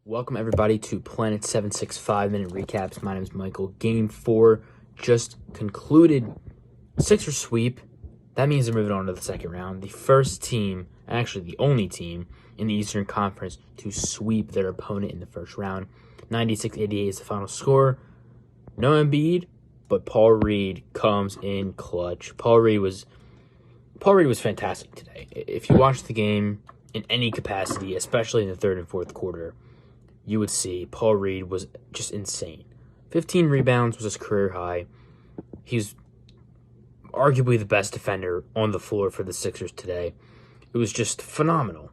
Welcome, everybody, to Planet 765 minute recaps. My name is Michael. Game 4 just concluded. Sixers sweep. That means they're moving on to the second round. The first team, actually the only team in the Eastern Conference to sweep their opponent in the first round. 96-88 is the final score. No Embiid, but Paul Reed comes in clutch. Paul Reed was fantastic today. If you watched the game in any capacity, especially in the third and fourth quarter, you would see Paul Reed was just insane. 15 rebounds was his career high. He's arguably the best defender on the floor for the Sixers today. It was just phenomenal.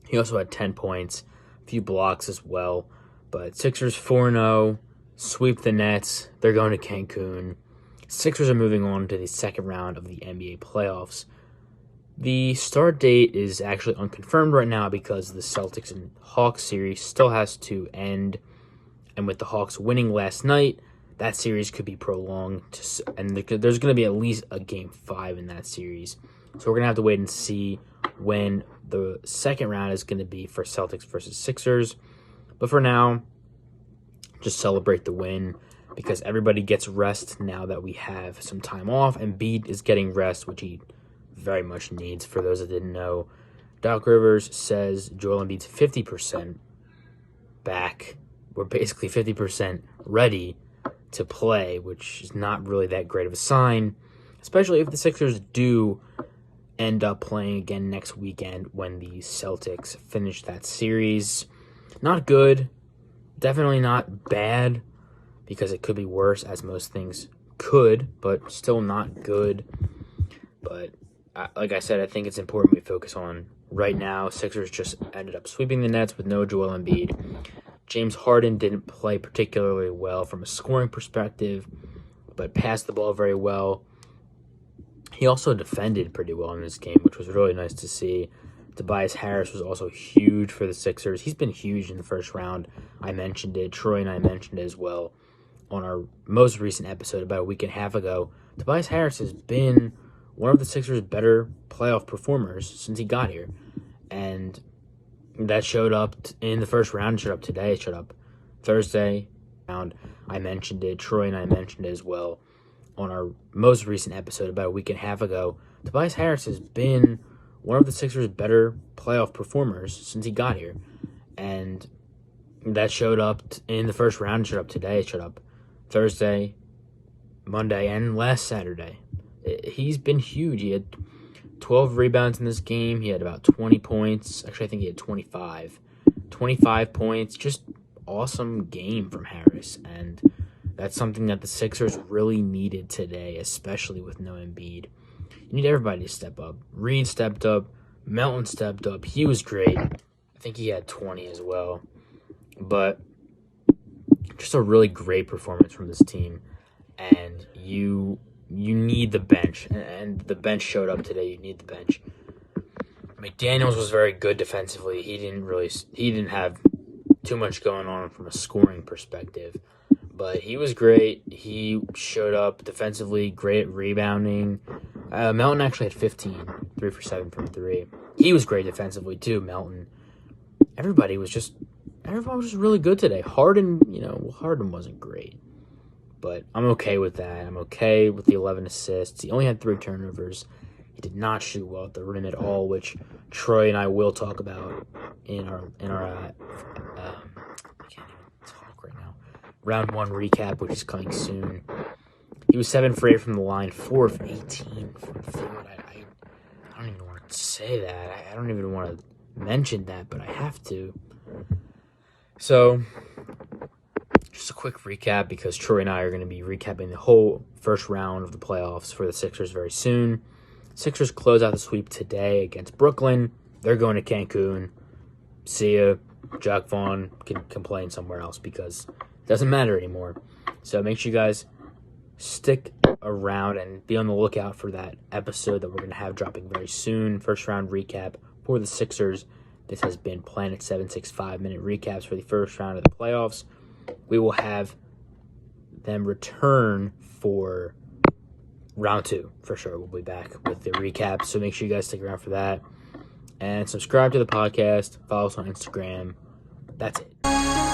He also had 10 points, a few blocks as well. But Sixers 4-0, sweep the Nets. They're going to Cancun. Sixers are moving on to the second round of the NBA playoffs. The start date is actually unconfirmed right now because the Celtics and Hawks series still has to end. And with the Hawks winning last night, that series could be prolonged. And there's going to be at least a Game 5 in that series. So we're going to have to wait and see when the second round is going to be for Celtics versus Sixers. But for now, just celebrate the win because everybody gets rest now that we have some time off. And Embiid is getting rest, which he very much needs. For those that didn't know, Doc Rivers says Joel Embiid's 50% back. We're basically 50% ready to play, which is not really that great of a sign, especially if the Sixers do end up playing again next weekend when the Celtics finish that series. Not good, definitely not bad, because it could be worse, as most things could, but still not good. But like I said, I think it's important we focus on right now. Sixers just ended up sweeping the Nets with no Joel Embiid. James Harden didn't play particularly well from a scoring perspective, but passed the ball very well. He also defended pretty well in this game, which was really nice to see. Tobias Harris was also huge for the Sixers. He's been huge in the first round. I mentioned it. Troy and I mentioned it as well on our most recent episode about a week and a half ago. Tobias Harris has been one of the Sixers' better playoff performers since he got here. And that showed up in the first round. It showed up today. It showed up Thursday. I mentioned it. Troy and I mentioned it as well on our most recent episode about a week and a half ago. Tobias Harris has been one of the Sixers' better playoff performers since he got here. And that showed up in the first round. It showed up today. It showed up Thursday, Monday, and last Saturday. He's been huge. He had 12 rebounds in this game. He had about 20 points. Actually, I think he had 25. 25 points. Just awesome game from Harris. And that's something that the Sixers really needed today, especially with no Embiid. You need everybody to step up. Reed stepped up. Melton stepped up. He was great. I think he had 20 as well. But just a really great performance from this team. And you need the bench, and the bench showed up today. You need the bench. McDaniels was very good defensively. He didn't have too much going on from a scoring perspective, but he was great. He showed up defensively, great at rebounding. Melton actually had 15, 3 for 7 from 3. He was great defensively too, Melton. Everyone was just really good today. Harden wasn't great. But I'm okay with that. I'm okay with the 11 assists. He only had 3 turnovers. He did not shoot well at the rim at all, which Troy and I will talk about in our I can't even talk right now. Round 1 recap, which is coming soon. He was 7 for 8 from the line, 4 of 18 from the field. I don't even want to say that. I don't even want to mention that, but I have to. So just a quick recap, because Troy and I are going to be recapping the whole first round of the playoffs for the Sixers very soon. Sixers close out the sweep today against Brooklyn. They're going to Cancun. See ya. Jack Vaughn can complain somewhere else because it doesn't matter anymore. So make sure you guys stick around and be on the lookout for that episode that we're going to have dropping very soon. First round recap for the Sixers. This has been Planet 765 minute recaps for the first round of the playoffs. We will have them return for round 2 for sure. We'll be back with the recap, so make sure you guys stick around for that. And subscribe to the podcast. Follow us on Instagram. That's it.